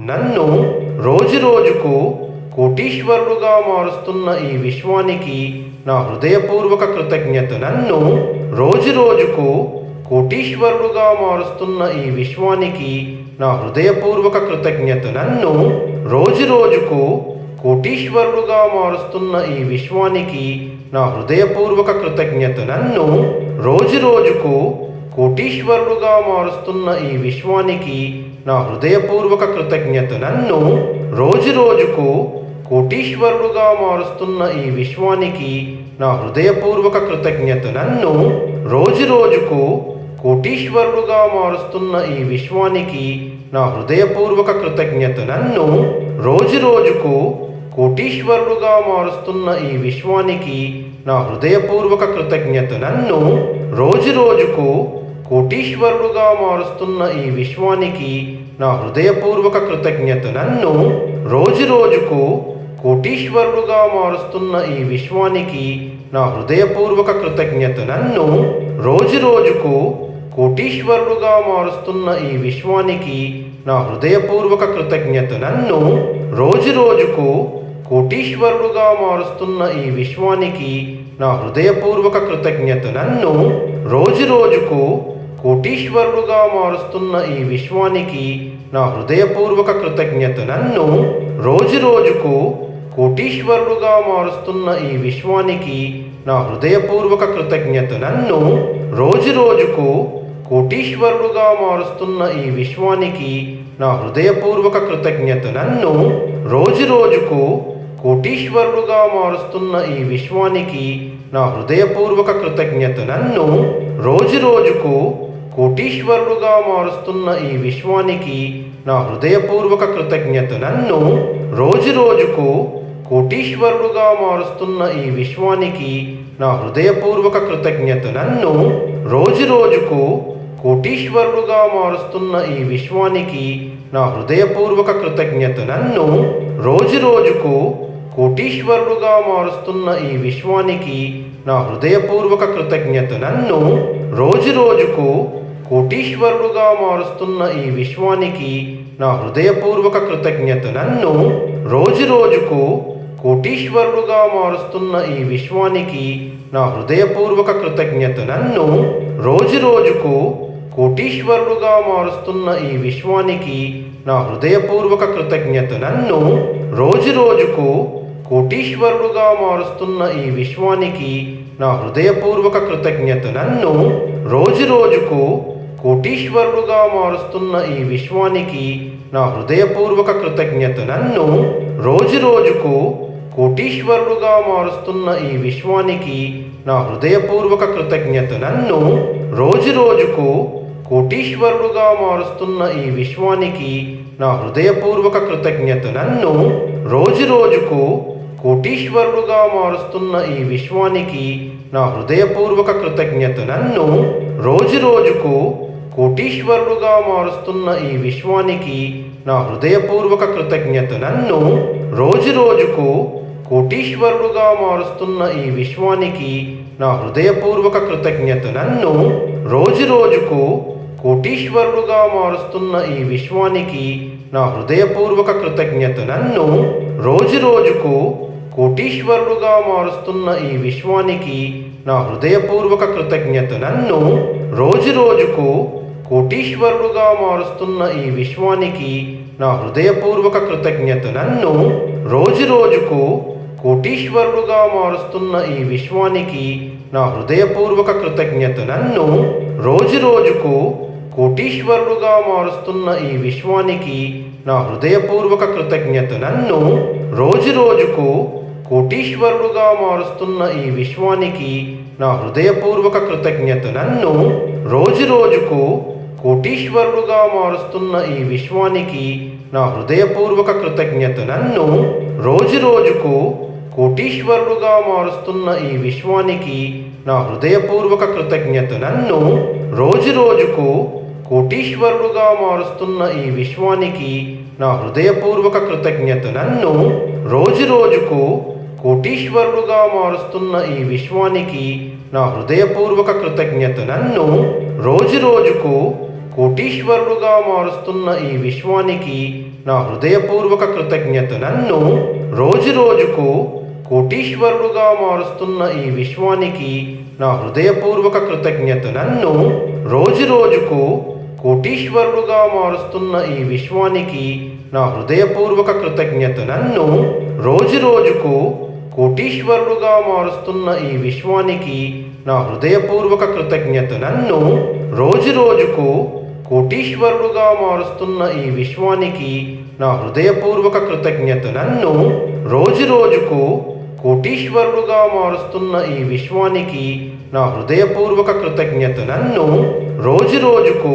నన్ను రోజురోజుకు కోటీశ్వరుడుగా మారుస్తున్న ఈ విశ్వానికి నా హృదయపూర్వక కృతజ్ఞత. నన్ను రోజురోజుకు కోటీశ్వరుడుగా మారుస్తున్న ఈ విశ్వానికి నా హృదయపూర్వక కృతజ్ఞత. నన్ను రోజురోజుకు కోటీశ్వరుడుగా మారుస్తున్న ఈ విశ్వానికి నా హృదయపూర్వక కృతజ్ఞత. నన్ను రోజురోజుకు కోటీశ్వరుడుగా మారుస్తున్న ఈ విశ్వానికి నా హృదయపూర్వక కృతజ్ఞత. నన్ను రోజురోజుకు కోటీశ్వరుడుగా మారుస్తున్న ఈ విశ్వానికి నా హృదయపూర్వక కృతజ్ఞత. నన్ను రోజురోజుకు కోటీశ్వరుడుగా మారుస్తున్న ఈ విశ్వానికి నా హృదయపూర్వక కృతజ్ఞత. నన్ను రోజురోజుకు కోటీశ్వరుడుగా మారుస్తున్న ఈ విశ్వానికి నా హృదయపూర్వక కృతజ్ఞత. నన్ను రోజురోజుకు కోటీశ్వరుడుగా మారుస్తున్న ఈ విశ్వానికి నా హృదయపూర్వక కృతజ్ఞత. నన్ను రోజురోజుకు కోటీశ్వరుడుగా మారుస్తున్న ఈ విశ్వానికి నా హృదయపూర్వక కృతజ్ఞత. నన్ను రోజురోజుకు కోటీశ్వరుడుగా మారుస్తున్న ఈ విశ్వానికి నా హృదయపూర్వక కృతజ్ఞత. నన్ను రోజురోజుకు కోటీశ్వరుడుగా మారుస్తున్న ఈ విశ్వానికి నా హృదయపూర్వక కృతజ్ఞత. నన్ను రోజురోజుకు కోటీశ్వరుడుగా మారుస్తున్న ఈ విశ్వానికి నా హృదయపూర్వక కృతజ్ఞత. నన్ను రోజురోజుకు కోటీశ్వరుడుగా మారుస్తున్న ఈ విశ్వానికి నా హృదయపూర్వక కృతజ్ఞత. నన్ను రోజురోజుకు కోటీశ్వరుడుగా మారుస్తున్న ఈ విశ్వానికి నా హృదయపూర్వక కృతజ్ఞత. నన్ను రోజురోజుకు కోటీశ్వరుడుగా మారుస్తున్న ఈ విశ్వానికి నా హృదయపూర్వక కృతజ్ఞత. నన్ను రోజురోజుకు కోటీశ్వరుడుగా మారుస్తున్న ఈ విశ్వానికి నా హృదయపూర్వక కృతజ్ఞత. నన్ను రోజురోజుకు కోటీశ్వరుడుగా మారుస్తున్న ఈ విశ్వానికి నా హృదయపూర్వక కృతజ్ఞత. నన్ను రోజురోజుకు కోటీశ్వరుడుగా మారుస్తున్న ఈ విశ్వానికి నా హృదయపూర్వక కృతజ్ఞత. నన్ను రోజురోజుకు కోటీశ్వరుడుగా మారుస్తున్న ఈ విశ్వానికి నా హృదయపూర్వక కృతజ్ఞత. నన్ను రోజురోజుకు కోటీశ్వరుడుగా మారుస్తున్న ఈ విశ్వానికి నా హృదయపూర్వక కృతజ్ఞత. నన్ను రోజురోజుకు కోటీశ్వరుడుగా మారుస్తున్న ఈ విశ్వానికి నా హృదయపూర్వక కృతజ్ఞత. నన్ను రోజురోజుకు కోటీశ్వరుడుగా మారుస్తున్న ఈ విశ్వానికి నా హృదయపూర్వక కృతజ్ఞత. నన్ను రోజురోజుకు కోటీశ్వరుడుగా మారుస్తున్న ఈ విశ్వానికి నా హృదయపూర్వక కృతజ్ఞత. నన్ను రోజురోజుకు కోటీశ్వరుడుగా మారుస్తున్న ఈ విశ్వానికి నా హృదయపూర్వక కృతజ్ఞత. నన్ను రోజురోజుకు కోటీశ్వరుడుగా మారుస్తున్న ఈ విశ్వానికి నా హృదయపూర్వక కృతజ్ఞత. నన్ను రోజురోజుకు కోటీశ్వరుడుగా మారుస్తున్న ఈ విశ్వానికి నా హృదయపూర్వక కృతజ్ఞత. నన్ను రోజురోజుకు కోటీశ్వరుడుగా మారుస్తున్న ఈ విశ్వానికి నా హృదయపూర్వక కృతజ్ఞత. నన్ను రోజురోజుకు కోటీశ్వరుడుగా మారుస్తున్న ఈ విశ్వానికి నా హృదయపూర్వక కృతజ్ఞత. నన్ను రోజురోజుకు కోటీశ్వరుడుగా మారుస్తున్న ఈ విశ్వానికి నా హృదయపూర్వక కృతజ్ఞత. నన్ను రోజురోజుకు కోటీశ్వరుడుగా మారుస్తున్న ఈ విశ్వానికి నా హృదయపూర్వక కృతజ్ఞత. నన్ను రోజురోజుకు కోటీశ్వరుడుగా మారుస్తున్న ఈ విశ్వానికి నా హృదయపూర్వక కృతజ్ఞత. నన్ను రోజురోజుకు కోటీశ్వరుడుగా మారుస్తున్న ఈ విశ్వానికి నా హృదయపూర్వక కృతజ్ఞత. నన్ను రోజురోజుకు కోటీశ్వరుడుగా మారుస్తున్న ఈ విశ్వానికి నా హృదయపూర్వక కృతజ్ఞత. నన్ను రోజురోజుకు కోటీశ్వరుడుగా మారుస్తున్న ఈ విశ్వానికి నా హృదయపూర్వక కృతజ్ఞత. నన్ను రోజురోజుకు కోటీశ్వరుడుగా మారుస్తున్న ఈ విశ్వానికి నా హృదయపూర్వక కృతజ్ఞత. నన్ను రోజురోజుకు కోటీశ్వరుడుగా మారుస్తున్న ఈ విశ్వానికి నా హృదయపూర్వక కృతజ్ఞత. నన్ను రోజురోజుకు కోటీశ్వరుడుగా మారుస్తున్న ఈ విశ్వానికి నా హృదయపూర్వక కృతజ్ఞత. నన్ను రోజురోజుకు కోటీశ్వరుడుగా మారుస్తున్న ఈ విశ్వానికి నా హృదయపూర్వక కృతజ్ఞత. నన్ను రోజురోజుకు కోటీశ్వరుడుగా మారుస్తున్న ఈ విశ్వానికి నా హృదయపూర్వక కృతజ్ఞత. నన్ను రోజురోజుకు కోటీశ్వరుడుగా మారుస్తున్న ఈ విశ్వానికి నా హృదయపూర్వక కృతజ్ఞత. నన్ను రోజురోజుకు కోటీశ్వరుడుగా మారుస్తున్న ఈ విశ్వానికి నా హృదయపూర్వక కృతజ్ఞత. నన్ను రోజురోజుకు కోటీశ్వరుడుగా మారుస్తున్న ఈ విశ్వానికి నా హృదయపూర్వక కృతజ్ఞత. నన్ను రోజురోజుకు కోటీశ్వరుడుగా మారుస్తున్న ఈ విశ్వానికి నా హృదయపూర్వక కృతజ్ఞత. నన్ను రోజురోజుకు కోటీశ్వరుడుగా మారుస్తున్న ఈ విశ్వానికి నా హృదయపూర్వక కృతజ్ఞత. నన్ను రోజురోజుకు కోటీశ్వరుడుగా మారుస్తున్న ఈ విశ్వానికి నా హృదయపూర్వక కృతజ్ఞత. నన్ను రోజురోజుకు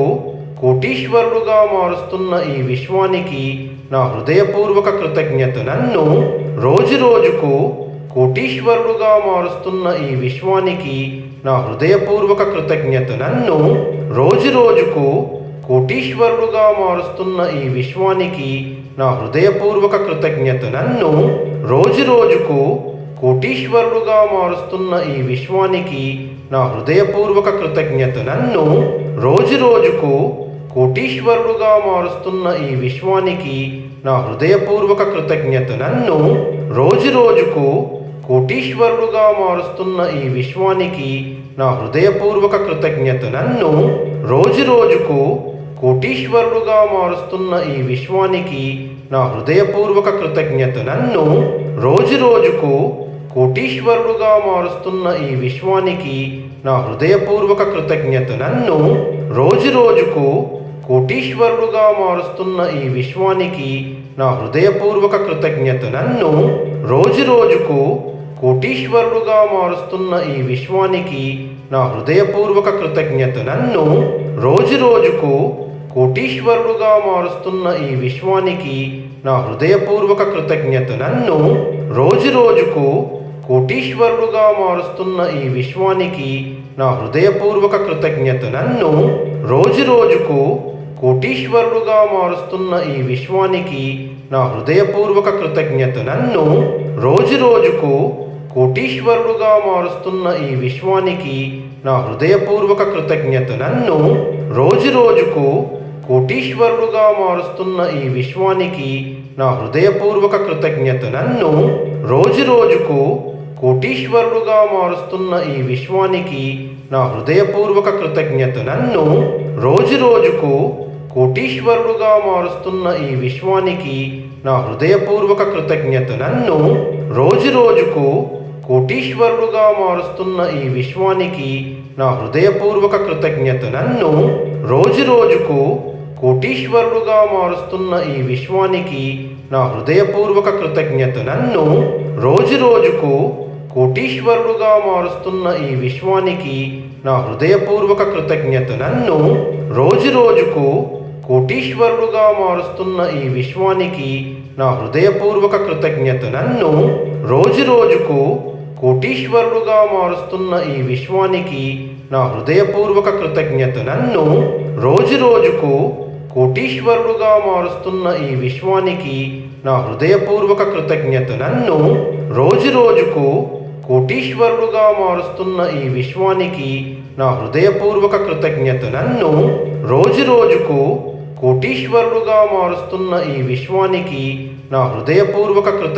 కోటీశ్వరుడుగా మారుస్తున్న ఈ విశ్వానికి నా హృదయపూర్వక కృతజ్ఞత. నన్ను రోజురోజుకు కోటీశ్వరుడుగా మారుస్తున్న ఈ విశ్వానికి నా హృదయపూర్వక కృతజ్ఞత. నన్ను రోజురోజుకు కోటీశ్వరుడుగా మారుస్తున్న ఈ విశ్వానికి నా హృదయపూర్వక కృతజ్ఞత. నన్ను రోజురోజుకు కోటీశ్వరుడుగా మారుస్తున్న ఈ విశ్వానికి నా హృదయపూర్వక కృతజ్ఞత. నన్ను రోజురోజుకు కోటీశ్వరుడుగా మారుస్తున్న ఈ విశ్వానికి నా హృదయపూర్వక కృతజ్ఞత. నన్ను రోజురోజుకు కోటీశ్వరుడుగా మారుస్తున్న ఈ విశ్వానికి నా హృదయపూర్వక కృతజ్ఞత. నన్ను రోజురోజుకు కోటీశ్వరుడుగా మారుస్తున్న ఈ విశ్వానికి నా హృదయపూర్వక కృతజ్ఞత. నన్ను రోజురోజుకు కోటీశ్వరుడుగా మారుస్తున్న ఈ విశ్వానికి నా హృదయపూర్వక కృతజ్ఞత. నన్ను రోజురోజుకు కోటీశ్వరుడుగా మారుస్తున్న ఈ విశ్వానికి నా హృదయపూర్వక కృతజ్ఞత. నన్ను రోజురోజుకు కోటీశ్వరుడుగా మారుస్తున్న ఈ విశ్వానికి నా హృదయపూర్వక కృతజ్ఞత. నన్ను రోజురోజుకు కోటీశ్వరుడుగా మారుస్తున్న ఈ విశ్వానికి నా హృదయపూర్వక కృతజ్ఞత. నన్ను రోజురోజుకు కోటీశ్వరుడుగా మారుస్తున్న ఈ విశ్వానికి నా హృదయపూర్వక కృతజ్ఞత. నన్ను రోజురోజుకు కోటీశ్వరుడుగా మారుస్తున్న ఈ విశ్వానికి నా హృదయపూర్వక కృతజ్ఞత. నన్ను రోజురోజుకు కోటీశ్వరుడుగా మారుస్తున్న ఈ విశ్వానికి నా హృదయపూర్వక కృతజ్ఞత. నన్ను రోజురోజుకు కోటీశ్వరుడుగా మారుస్తున్న ఈ విశ్వానికి నా హృదయపూర్వక కృతజ్ఞత. నన్ను రోజురోజుకు కోటీశ్వరుడుగా మారుస్తున్న ఈ విశ్వానికి నా హృదయపూర్వక కృతజ్ఞత. నన్ను రోజురోజుకు కోటీశ్వరుడుగా మారుస్తున్న ఈ విశ్వానికి నా హృదయపూర్వక కృతజ్ఞత. నన్ను రోజురోజుకు కోటీశ్వరుడుగా మారుస్తున్న ఈ విశ్వానికి నా హృదయపూర్వక కృతజ్ఞత. నన్ను రోజురోజుకు కోటీశ్వరుడుగా మారుస్తున్న ఈ విశ్వానికి నా హృదయపూర్వక కృతజ్ఞత. నన్ను రోజురోజుకు కోటీశ్వరుడుగా మారుస్తున్న ఈ విశ్వానికి నా హృదయపూర్వక కృతజ్ఞత. నన్ను రోజురోజుకు కోటీశ్వరుడుగా మారుస్తున్న ఈ విశ్వానికి నా హృదయపూర్వక కృతజ్ఞత. నన్ను రోజురోజుకు కోటీశ్వరుడుగా మారుస్తున్న ఈ విశ్వానికి నా హృదయపూర్వక కృతజ్ఞత. నన్ను రోజురోజుకు కోటీశ్వరుడుగా మారుస్తున్న ఈ విశ్వానికి నా హృదయపూర్వక కృతజ్ఞత. నన్ను రోజురోజుకు కోటీశ్వరుడుగా మారుస్తున్న ఈ విశ్వానికి నా హృదయపూర్వక కృతజ్ఞత. నన్ను రోజురోజుకు కోటీశ్వరుడుగా మారుస్తున్న ఈ విశ్వానికి నా హృదయపూర్వక కృతజ్ఞత. నన్ను రోజురోజుకు కోటీశ్వరుడుగా మారుస్తున్న ఈ విశ్వానికి నా హృదయపూర్వక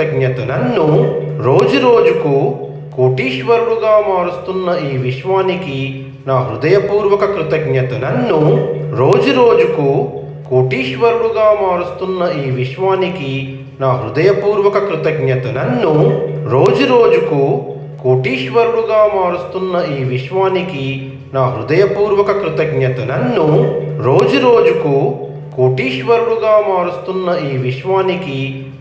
కృతజ్ఞత. నన్ను రోజురోజుకు కోటీశ్వరుడుగా మారుస్తున్న ఈ విశ్వానికి నా హృదయపూర్వక కృతజ్ఞత. నన్ను రోజురోజుకు కోటీశ్వరుడుగా మారుస్తున్న ఈ విశ్వానికి నా హృదయపూర్వక కృతజ్ఞత. నన్ను రోజురోజుకు కోటీశ్వరుడుగా మారుస్తున్న ఈ విశ్వానికి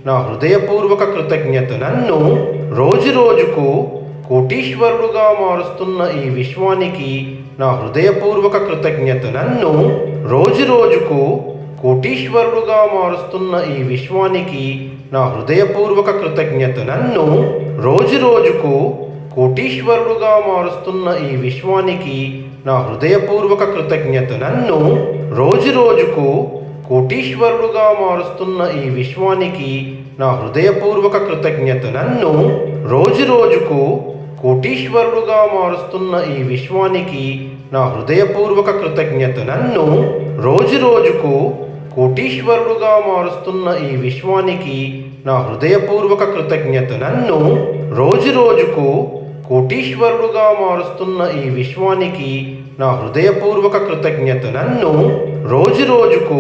నా హృదయపూర్వక కృతజ్ఞత. నన్ను రోజురోజుకు కోటీశ్వరుడుగా మారుస్తున్న ఈ విశ్వానికి నా హృదయపూర్వక కృతజ్ఞత. నన్ను రోజురోజుకు కోటీశ్వరుడుగా మారుస్తున్న ఈ విశ్వానికి నా హృదయపూర్వక కృతజ్ఞత. నన్ను రోజురోజుకు కోటీశ్వరుడుగా మారుస్తున్న ఈ విశ్వానికి నా హృదయపూర్వక కృతజ్ఞత. నన్ను రోజురోజుకు కోటీశ్వరుడుగా మారుస్తున్న ఈ విశ్వానికి నా హృదయపూర్వక కృతజ్ఞత. నన్ను రోజురోజుకు కోటీశ్వరుడుగా మారుస్తున్న ఈ విశ్వానికి నా హృదయపూర్వక కృతజ్ఞత. నన్ను రోజురోజుకు కోటీశ్వరుడుగా మారుస్తున్న ఈ విశ్వానికి నా హృదయపూర్వక కృతజ్ఞత. నన్ను రోజురోజుకు కోటీశ్వరుడుగా మారుస్తున్న ఈ విశ్వానికి నా హృదయపూర్వక కృతజ్ఞత. నన్ను రోజురోజుకు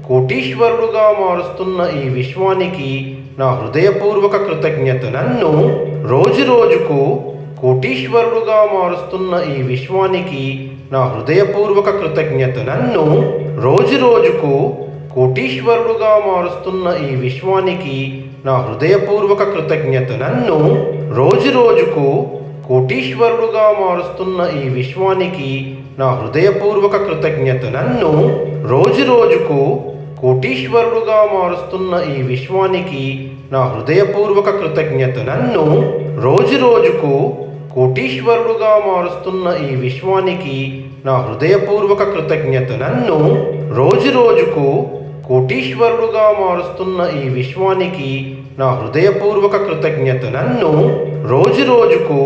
కోటీశ్వరుడుగా మారుస్తున్న ఈ విశ్వానికి నా హృదయపూర్వక కృతజ్ఞత. నన్ను రోజురోజుకు కోటీశ్వరుడుగా మారుస్తున్న ఈ విశ్వానికి నా హృదయపూర్వక కృతజ్ఞత. నన్ను రోజురోజుకు కోటీశ్వరుడుగా మారుస్తున్న ఈ విశ్వానికి నా హృదయపూర్వక కృతజ్ఞత. నన్ను రోజురోజుకు కోటీశ్వరుడుగా మారుస్తున్న ఈ విశ్వానికి నా హృదయపూర్వక కృతజ్ఞత. నన్ను రోజురోజుకు కోటీశ్వరుడుగా మారుస్తున్న ఈ విశ్వానికి నా హృదయపూర్వక కృతజ్ఞత. నన్ను రోజురోజుకు కోటీశ్వరుడుగా మారుస్తున్న ఈ విశ్వానికి నా హృదయపూర్వక కృతజ్ఞత. నన్ను రోజురోజుకు కోటీశ్వరుడుగా మారుస్తున్న ఈ విశ్వానికి నా హృదయపూర్వక కృతజ్ఞత. నన్ను రోజురోజుకు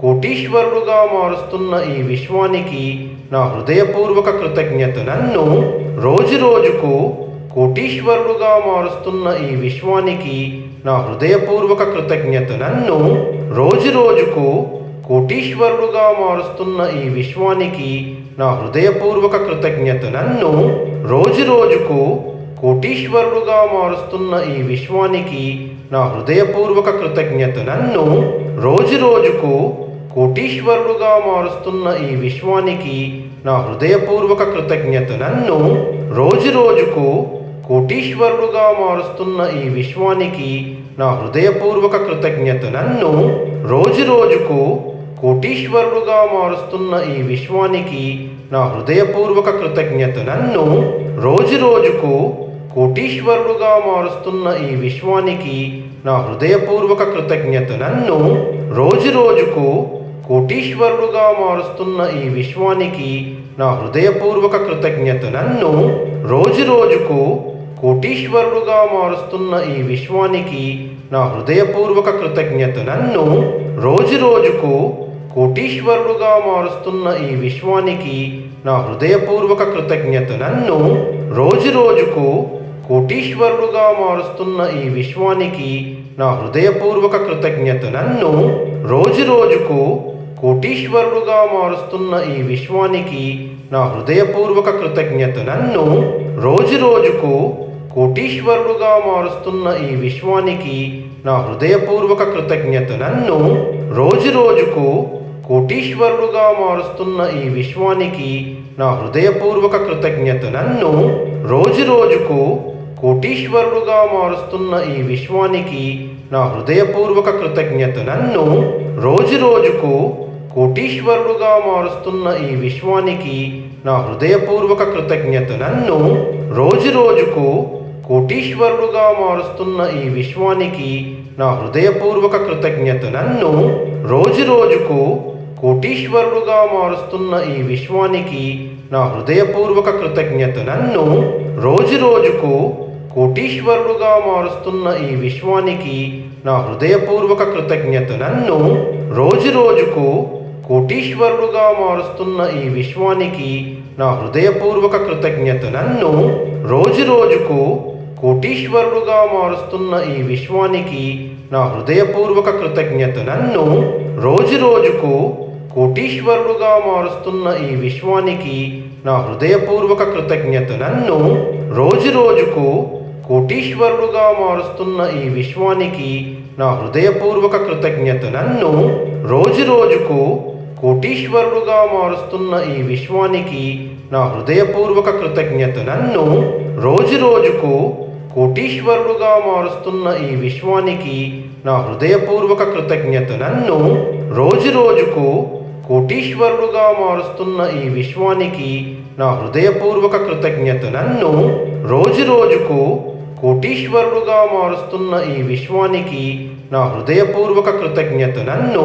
కోటీశ్వరుడుగా మారుస్తున్న ఈ విశ్వానికి నా హృదయపూర్వక కృతజ్ఞత. నన్ను రోజురోజుకు కోటీశ్వరుడుగా మారుస్తున్న ఈ విశ్వానికి నా హృదయపూర్వక కృతజ్ఞత. నన్ను రోజురోజుకు కోటీశ్వరుడుగా మారుస్తున్న ఈ విశ్వానికి నా హృదయపూర్వక కృతజ్ఞత. నన్ను రోజురోజుకు కోటీశ్వరుడుగా మారుస్తున్న ఈ విశ్వానికి నా హృదయపూర్వక కృతజ్ఞత. నన్ను రోజురోజుకు కోటీశ్వరుడుగా మారుస్తున్న ఈ విశ్వానికి నా హృదయపూర్వక కృతజ్ఞత. నన్ను రోజురోజుకు కోటీశ్వరుడుగా మారుస్తున్న ఈ విశ్వానికి నా హృదయపూర్వక కృతజ్ఞత. నన్ను రోజురోజుకు కోటీశ్వరుడుగా మారుస్తున్న ఈ విశ్వానికి నా హృదయపూర్వక కృతజ్ఞత. నన్ను రోజురోజుకు కోటీశ్వరుడుగా మారుస్తున్న ఈ విశ్వానికి నా హృదయపూర్వక కృతజ్ఞత. నన్ను రోజురోజుకు కోటీశ్వరుడుగా మారుస్తున్న ఈ విశ్వానికి నా హృదయపూర్వక కృతజ్ఞత. నన్ను రోజురోజుకు కోటీశ్వరుడుగా మారుస్తున్న ఈ విశ్వానికి నా హృదయపూర్వక కృతజ్ఞత. నన్ను రోజురోజుకు కోటీశ్వరుడుగా మారుస్తున్న ఈ విశ్వానికి నా హృదయపూర్వక కృతజ్ఞత. నన్ను రోజురోజుకు కోటీశ్వరుడుగా మారుస్తున్న ఈ విశ్వానికి నా హృదయపూర్వక కృతజ్ఞత. నన్ను రోజురోజుకు కోటీశ్వరుడుగా మారుస్తున్న ఈ విశ్వానికి నా హృదయపూర్వక కృతజ్ఞత. నన్ను రోజురోజుకు కోటీశ్వరుడుగా మారుస్తున్న ఈ విశ్వానికి నా హృదయపూర్వక కృతజ్ఞత. నన్ను రోజురోజుకు కోటీశ్వరుడుగా మారుస్తున్న ఈ విశ్వానికి నా హృదయపూర్వక కృతజ్ఞత. నన్ను రోజురోజుకు కోటీశ్వరుడుగా మారుస్తున్న ఈ విశ్వానికి నా హృదయపూర్వక కృతజ్ఞత. నన్ను రోజురోజుకు కోటీశ్వరుడుగా మారుస్తున్న ఈ విశ్వానికి నా హృదయపూర్వక కృతజ్ఞత. నన్ను రోజురోజుకు కోటీశ్వరుడుగా మారుస్తున్న ఈ విశ్వానికి నా హృదయపూర్వక కృతజ్ఞత. నన్ను రోజురోజుకు కోటీశ్వరుడుగా మారుస్తున్న ఈ విశ్వానికి నా హృదయపూర్వక కృతజ్ఞత. నన్ను రోజురోజుకు కోటీశ్వరుడుగా మారుస్తున్న ఈ విశ్వానికి నా హృదయపూర్వక కృతజ్ఞత. నన్ను రోజురోజుకు కోటీశ్వరుడుగా మారుస్తున్న ఈ విశ్వానికి నా హృదయపూర్వక కృతజ్ఞత. నన్ను రోజురోజుకు కోటీశ్వరుడుగా మారుస్తున్న ఈ విశ్వానికి నా హృదయపూర్వక కృతజ్ఞత. నన్ను రోజురోజుకు కోటీశ్వరుడుగా మారుస్తున్న ఈ విశ్వానికి నా హృదయపూర్వక కృతజ్ఞత. నన్ను రోజురోజుకు కోటీశ్వరుడుగా మారుస్తున్న ఈ విశ్వానికి నా హృదయపూర్వక కృతజ్ఞత. నన్ను రోజురోజుకు కోటీశ్వరుడుగా మారుస్తున్న ఈ విశ్వానికి నా హృదయపూర్వక కృతజ్ఞత. నన్ను రోజురోజుకు కోటీశ్వరుడుగా మారుస్తున్న ఈ విశ్వానికి నా హృదయపూర్వక కృతజ్ఞత. నన్ను రోజురోజుకు కోటీశ్వరుడుగా మారుస్తున్న ఈ విశ్వానికి నా హృదయపూర్వక కృతజ్ఞత. నన్ను రోజురోజుకు కోటీశ్వరుడుగా మారుస్తున్న ఈ విశ్వానికి నా హృదయపూర్వక కృతజ్ఞత. నన్ను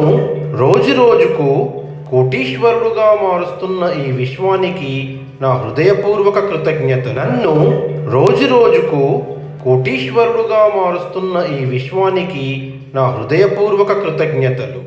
రోజురోజుకు కోటీశ్వరుడుగా మారుస్తున్న ఈ విశ్వానికి నా హృదయపూర్వక కృతజ్ఞత. నన్ను రోజురోజుకు కోటీశ్వరుడుగా మారుస్తున్న ఈ విశ్వానికి నా హృదయపూర్వక కృతజ్ఞతలు.